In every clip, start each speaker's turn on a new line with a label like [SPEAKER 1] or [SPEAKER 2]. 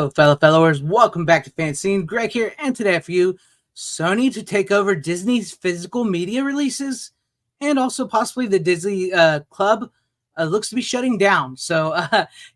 [SPEAKER 1] Hello, fellow followers. Welcome back to FanZcene. Greg here, and today for you, Sony to take over Disney's physical media releases, and also possibly the Disney Club looks to be shutting down. So,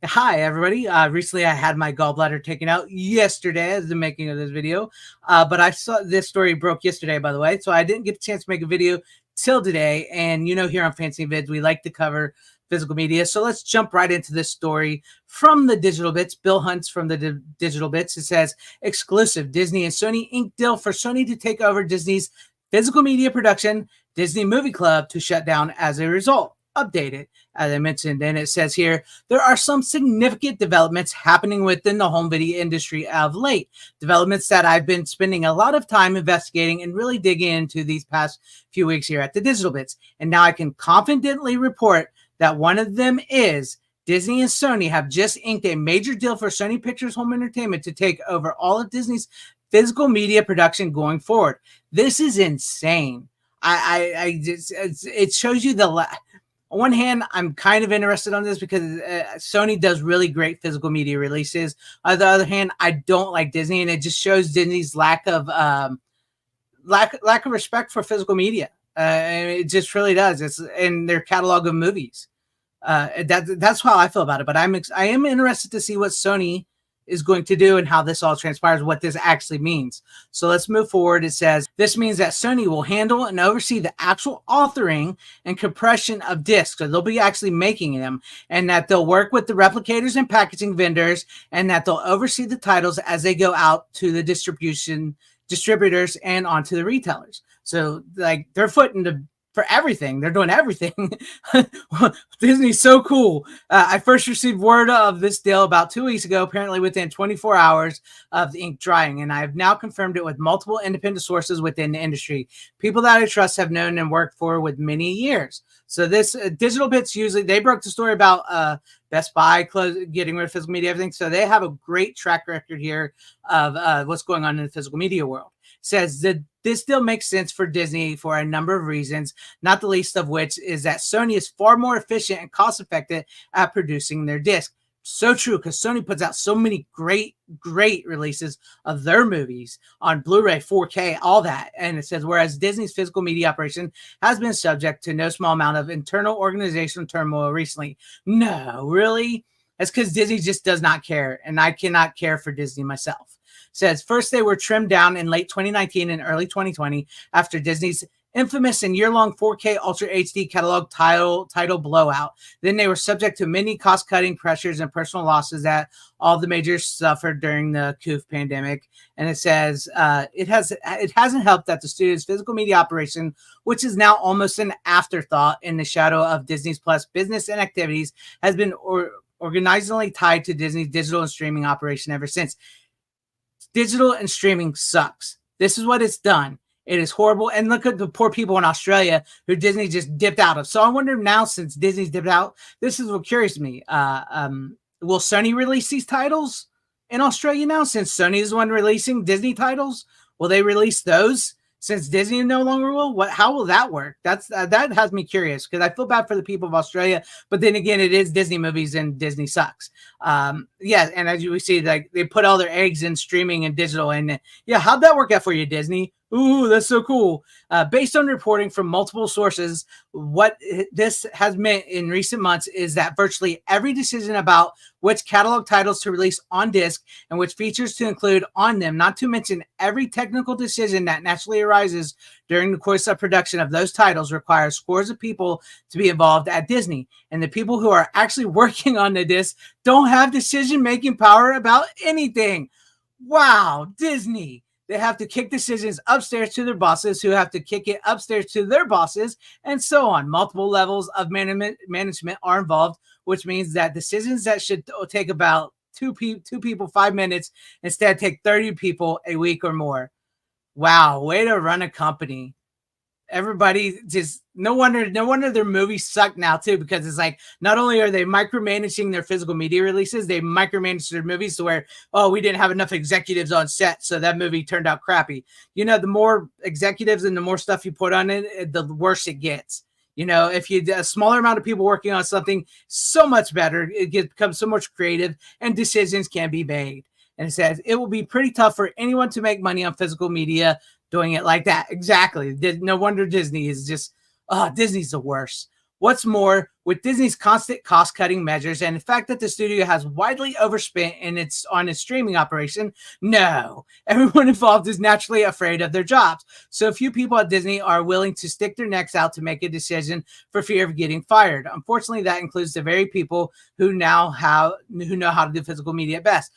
[SPEAKER 1] hi everybody. Recently, I had my gallbladder taken out yesterday as the making of this video, but I saw this story broke yesterday, by the way, so I didn't get a chance to make a video till today. And here on FanZcene Vids, we like to cover physical media. So let's jump right into this story from the Digital Bits. Bill Hunt's from the Digital Bits. It says, exclusive Disney and Sony ink deal for Sony to take over Disney's physical media production, Disney Movie Club to shut down as a result. Updated, as I mentioned, and it says here, there are some significant developments happening within the home video industry of late. Developments that I've been spending a lot of time investigating and really digging into these past few weeks here at the Digital Bits. And now I can confidently report that one of them is Disney and Sony have just inked a major deal for Sony Pictures Home Entertainment to take over all of Disney's physical media production going forward. This is insane. It shows you on one hand, I'm kind of interested on this because Sony does really great physical media releases. On the other hand, I don't like Disney, and it just shows Disney's lack of respect for physical media. It just really does. It's in their catalog of movies. That's how I feel about it. But I am interested to see what Sony is going to do and how this all transpires, what this actually means. So let's move forward. It says, this means that Sony will handle and oversee the actual authoring and compression of discs. So they'll be actually making them, and that they'll work with the replicators and packaging vendors, and that they'll oversee the titles as they go out to the distributors and onto the retailers. So like they're footing for everything. They're doing everything. Disney's so cool. I first received word of this deal about 2 weeks ago, apparently within 24 hours of the ink drying. And I have now confirmed it with multiple independent sources within the industry. People that I trust have known and worked for with many years. So this Digital Bits, usually they broke the story about Best Buy getting rid of physical media, everything. So they have a great track record here of what's going on in the physical media world. Says that this deal makes sense for Disney for a number of reasons, not the least of which is that Sony is far more efficient and cost-effective at producing their disc. So true, because Sony puts out so many great releases of their movies on Blu-ray, 4K, all that. And it says, whereas Disney's physical media operation has been subject to no small amount of internal organizational turmoil recently. No, really? That's because Disney just does not care, and I cannot care for Disney myself. Says, first they were trimmed down in late 2019 and early 2020 after Disney's infamous and year-long 4K Ultra HD catalog title blowout. Then they were subject to many cost-cutting pressures and personal losses that all the majors suffered during the COVID pandemic. And it says it hasn't helped that the studio's physical media operation, which is now almost an afterthought in the shadow of Disney's Plus business and activities, has been organizationally tied to Disney's digital and streaming operation ever since. Digital and streaming sucks. This is what it's done. It is horrible. And look at the poor people in Australia who Disney just dipped out of. So I wonder now, since Disney's dipped out, this is what curious to me. Will Sony release these titles in Australia now? Since Sony is the one releasing Disney titles, will they release those? Since Disney no longer will, how will that work? That has me curious, because I feel bad for the people of Australia, but then again, it is Disney movies and Disney sucks. Yeah, and as you see, like they put all their eggs in streaming and digital, and yeah, how'd that work out for you, Disney? Ooh, that's so cool. Based on reporting from multiple sources, what this has meant in recent months is that virtually every decision about which catalog titles to release on disc and which features to include on them, not to mention every technical decision that naturally arises during the course of production of those titles, requires scores of people to be involved at Disney. And the people who are actually working on the disc don't have decision-making power about anything. Wow, Disney. They have to kick decisions upstairs to their bosses, who have to kick it upstairs to their bosses, and so on. Multiple levels of management are involved, which means that decisions that should take about two people 5 minutes instead take 30 people a week or more. Wow, way to run a company. Everybody just no wonder their movies suck now too, because it's like not only are they micromanaging their physical media releases, they micromanage their movies to where, oh, we didn't have enough executives on set, so that movie turned out crappy. The more executives and the more stuff you put on it, the worse it gets. If you a smaller amount of people working on something, so much better. It becomes so much creative and decisions can be made. And it says, it will be pretty tough for anyone to make money on physical media doing it like that. Exactly. No wonder Disney is just, Disney's the worst. What's more, with Disney's constant cost-cutting measures and the fact that the studio has widely overspent on its streaming operation, no, everyone involved is naturally afraid of their jobs. So few people at Disney are willing to stick their necks out to make a decision for fear of getting fired. Unfortunately, that includes the very people who know how to do physical media best.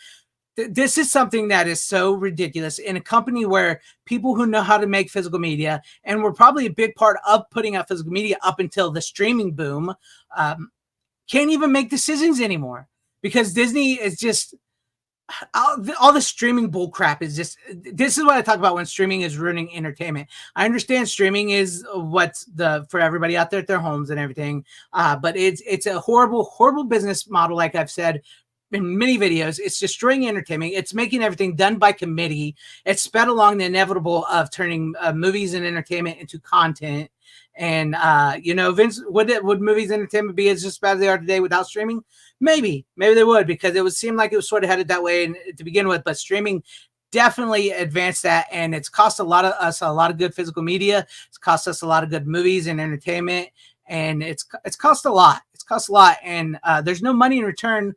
[SPEAKER 1] This is something that is so ridiculous in a company where people who know how to make physical media, and were probably a big part of putting out physical media up until the streaming boom, can't even make decisions anymore because Disney is just all the streaming bull crap is just, this is what I talk about when streaming is ruining entertainment. I understand streaming is what's for everybody out there at their homes and everything. But it's a horrible business model. Like I've said in many videos, it's destroying entertainment. It's making everything done by committee. It's sped along the inevitable of turning movies and entertainment into content. And Vince, would movies and entertainment be as just bad as they are today without streaming? Maybe they would, because it would seem like it was sort of headed that way to begin with. But streaming definitely advanced that, and it's cost us a lot of good physical media. It's cost us a lot of good movies and entertainment, and it's cost a lot. It's cost a lot, and there's no money in return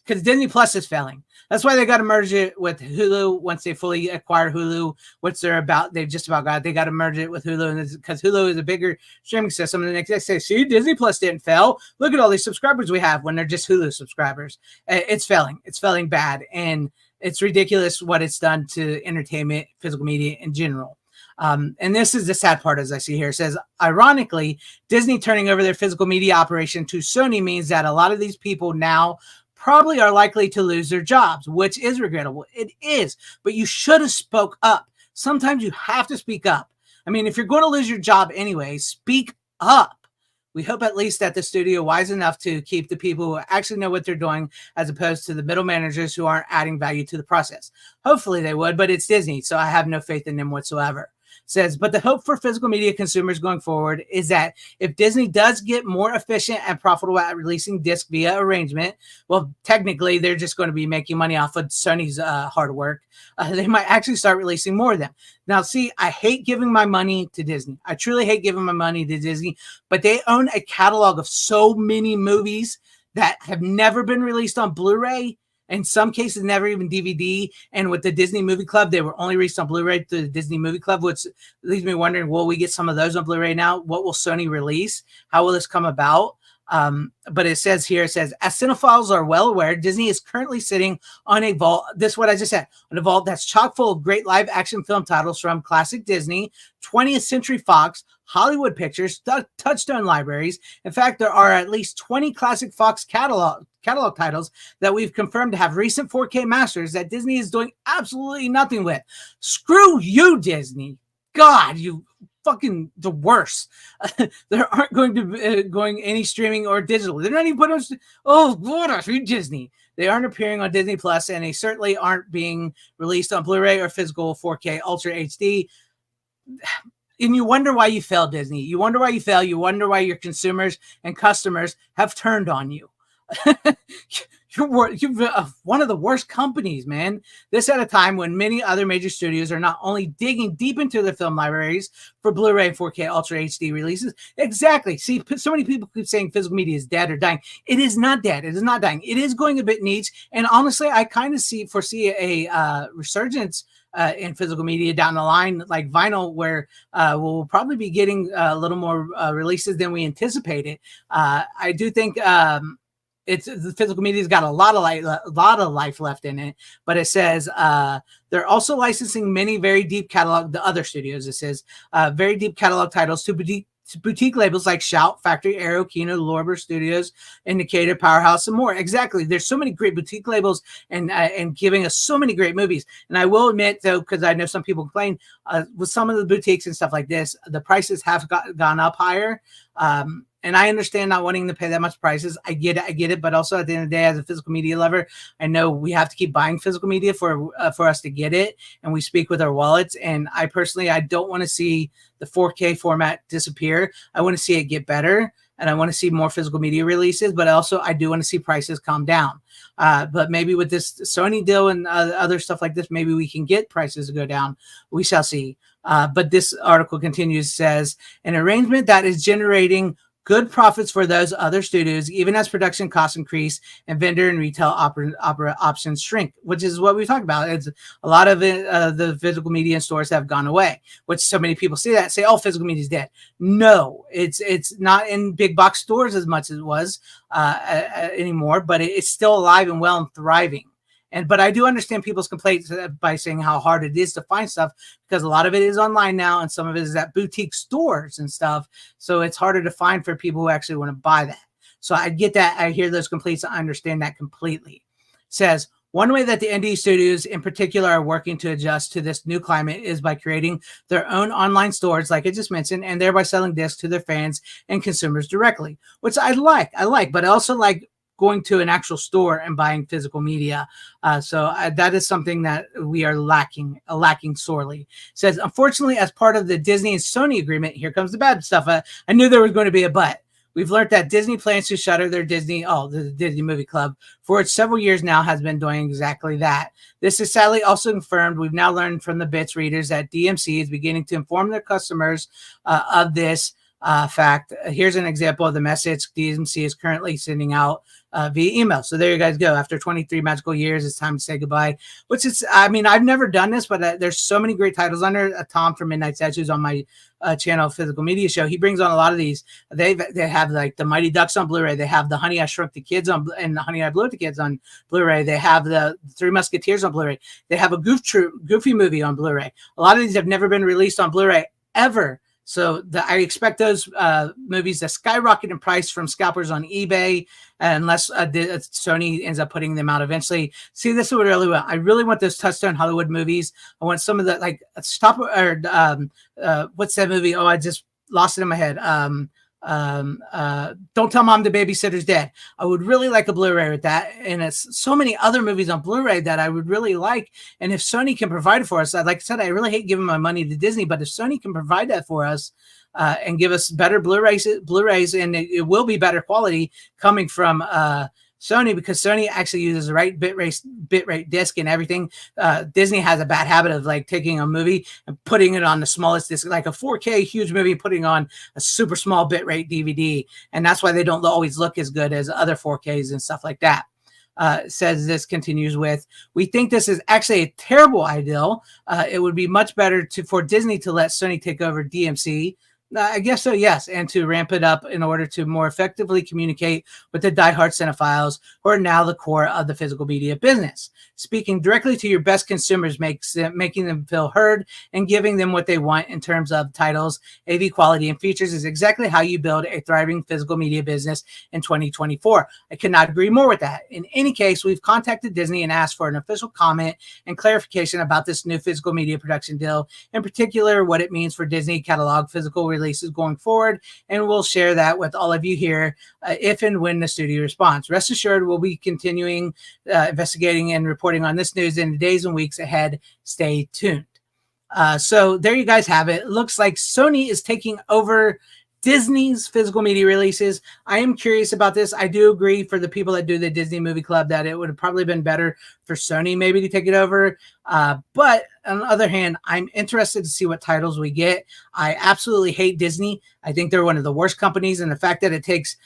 [SPEAKER 1] because Disney Plus is failing. That's why they got to merge it with Hulu once they fully acquire Hulu, which they've just about got. They got to merge it with Hulu because Hulu is a bigger streaming system. And the next day say, see, Disney Plus didn't fail. Look at all these subscribers we have when they're just Hulu subscribers. It's failing. It's failing bad. And it's ridiculous what it's done to entertainment, physical media in general. And this is the sad part, as I see here. It says, ironically, Disney turning over their physical media operation to Sony means that a lot of these people now probably are likely to lose their jobs, which is regrettable. It is, but you should have spoke up. Sometimes you have to speak up. I mean, if you're going to lose your job anyway, speak up. We hope at least that the studio wise enough to keep the people who actually know what they're doing, as opposed to the middle managers who aren't adding value to the process. Hopefully they would, but it's Disney, so I have no faith in them whatsoever. Says, but the hope for physical media consumers going forward is that if Disney does get more efficient and profitable at releasing disc via arrangement, well, technically they're just going to be making money off of Sony's hard work. They might actually start releasing more of them. Now, see, I hate giving my money to Disney. I truly hate giving my money to Disney, but they own a catalog of so many movies that have never been released on Blu-ray. In some cases, never even DVD. And with the Disney Movie Club, they were only released on Blu-ray through the Disney Movie Club, which leaves me wondering, will we get some of those on Blu-ray now? What will Sony release? How will this come about? But it says here, as cinephiles are well aware, Disney is currently sitting on a vault. This is what I just said, on a vault that's chock full of great live action film titles from classic Disney, 20th Century Fox, Hollywood Pictures, Touchstone Libraries. In fact, there are at least 20 classic Fox catalog titles that we've confirmed to have recent 4K masters that Disney is doing absolutely nothing with. Screw you, Disney. God, you fucking the worst. There aren't going to be going any streaming or digital. They're not even putting on. Oh, what are you, Disney? They aren't appearing on Disney Plus, and they certainly aren't being released on Blu-ray or physical 4K Ultra HD. And you wonder why you fail, Disney. You wonder why you fail. You wonder why your consumers and customers have turned on you. You're one of the worst companies, man. This at a time when many other major studios are not only digging deep into their film libraries for Blu-ray and 4K Ultra HD releases. Exactly. See, so many people keep saying physical media is dead or dying. It is not dead. It is not dying. It is going a bit niche. And honestly, I kind of foresee a resurgence in physical media down the line, like vinyl, where we'll probably be getting a little more releases than we anticipated. I do think the physical media's got a lot of life left in it, but it says they're also licensing many very deep catalog. The other studios, it says, very deep catalog titles to boutique labels like Shout, Factory, Arrow, Kino, Lorber Studios, Indicator, Powerhouse, and more. Exactly. There's so many great boutique labels and giving us so many great movies. And I will admit, though, because I know some people complain, with some of the boutiques and stuff like this, the prices have gone up higher. And I understand not wanting to pay that much prices. I get it. But also at the end of the day, as a physical media lover, I know we have to keep buying physical media for us to get it. And we speak with our wallets. And I personally don't want to see the 4K format disappear. I want to see it get better. and I want to see more physical media releases, but also I do want to see prices calm down. But maybe with this Sony deal and other stuff like this, maybe we can get prices to go down. We shall see. But this article continues, says, an arrangement that is generating good profits for those other studios, even as production costs increase and vendor and retail options shrink, which is what we talked about. It's a lot of it, the physical media stores have gone away, which so many people see that and say, oh, physical media is dead. No, it's not in big box stores as much as it was anymore, but it's still alive and well and thriving. But I do understand people's complaints by saying how hard it is to find stuff, because a lot of it is online now and some of it is at boutique stores and stuff. So it's harder to find for people who actually want to buy that. So I get that. I hear those complaints. I understand that completely. It says, one way that the indie studios in particular are working to adjust to this new climate is by creating their own online stores, like I just mentioned, and thereby selling discs to their fans and consumers directly, which I like, but I also like going to an actual store and buying physical media. So that is something that we are lacking sorely. It says, unfortunately, as part of the Disney and Sony agreement, here comes the bad stuff. I knew there was going to be a but. We've learned that Disney plans to shutter their the Disney Movie Club, for which several years now has been doing exactly that. This is sadly also confirmed. We've now learned from the Bits readers that DMC is beginning to inform their customers of this fact. Here's an example of the message DMC is currently sending out via email. So there you guys go. After 23 magical years, it's time to say goodbye. Which is, I mean, I've never done this, but there's so many great titles on there. Tom from Midnight Statues on my channel, Physical Media Show, he brings on a lot of these. They have like the Mighty Ducks on Blu-ray. They have the Honey I Shrunk the Kids on, and Honey I Blew Up the Kids on Blu-ray. They have the Three Musketeers on Blu-ray. They have a Goofy movie on Blu-ray. A lot of these have never been released on Blu-ray ever. So I expect those movies to skyrocket in price from scalpers on eBay, unless Sony ends up putting them out eventually. See, this is what I really want. I really want those Touchstone Hollywood movies. I want some of the, like, what's that movie? Oh, I just lost it in my head. Don't Tell Mom the Babysitter's Dead. I would really like a Blu-ray with that, and it's so many other movies on Blu-ray that I would really like. And if Sony can provide it for us, like I said, I really hate giving my money to Disney, but if Sony can provide that for us and give us better Blu-rays, and it will be better quality coming from Sony, because Sony actually uses the right bitrate disc and everything. Disney has a bad habit of like taking a movie and putting it on the smallest disc, like a 4K huge movie, putting on a super small bitrate DVD, and that's why they don't always look as good as other 4Ks and stuff like that. Says this continues with, we think this is actually a terrible idea. It would be much better for Disney to let Sony take over DMC. I guess so, yes, and to ramp it up in order to more effectively communicate with the diehard cinephiles who are now the core of the physical media business. Speaking directly to your best consumers making them feel heard and giving them what they want in terms of titles, AV quality, and features is exactly how you build a thriving physical media business in 2024. I could not agree more with that. In any case, we've contacted Disney and asked for an official comment and clarification about this new physical media production deal, in particular what it means for Disney catalog physical releases going forward, and we'll share that with all of you here if and when the studio responds. Rest assured, we'll be continuing investigating and reporting on this news in the days and weeks ahead. Stay tuned. So there you guys have it. It looks like Sony is taking over Disney's physical media releases. I am curious about this. I do agree, for the people that do the Disney Movie Club, that it would have probably been better for Sony maybe to take it over. But on the other hand, I'm interested to see what titles we get. I absolutely hate Disney. I think they're one of the worst companies, and the fact that it takes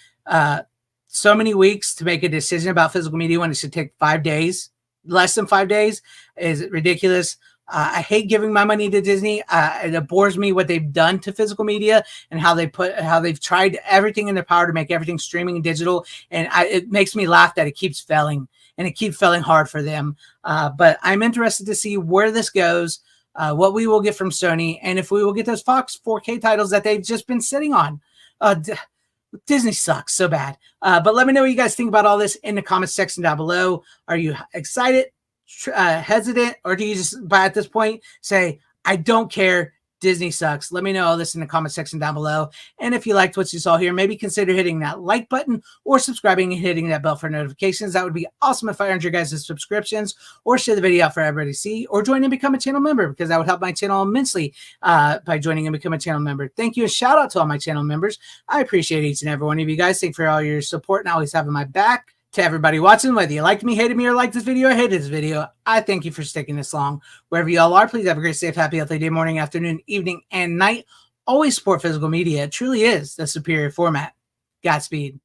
[SPEAKER 1] so many weeks to make a decision about physical media when it should take 5 days, less than 5 days, is ridiculous. I hate giving my money to Disney. It bores me what they've done to physical media and how they've tried everything in their power to make everything streaming and digital. And it makes me laugh that it keeps failing, and it keeps failing hard for them. But I'm interested to see where this goes, what we will get from Sony, and if we will get those Fox 4K titles that they've just been sitting on. Disney sucks so bad. But let me know what you guys think about all this in the comments section down below. Are you excited, hesitant, or do you just, by at this point, say, I don't care, Disney sucks. Let me know all this in the comment section down below. And if you liked what you saw here, maybe consider hitting that like button or subscribing and hitting that bell for notifications. That would be awesome if I earned your guys' subscriptions, or share the video out for everybody to see, or join and become a channel member, because that would help my channel immensely by joining and becoming a channel member. Thank you, and shout out to all my channel members. I appreciate each and every one of you guys. Thank you for all your support and always having my back. To everybody watching, whether you liked me, hated me, or liked this video, or hated this video, I thank you for sticking this long. Wherever you all are, please have a great, safe, happy, healthy day, morning, afternoon, evening, and night. Always support physical media. It truly is the superior format. Godspeed.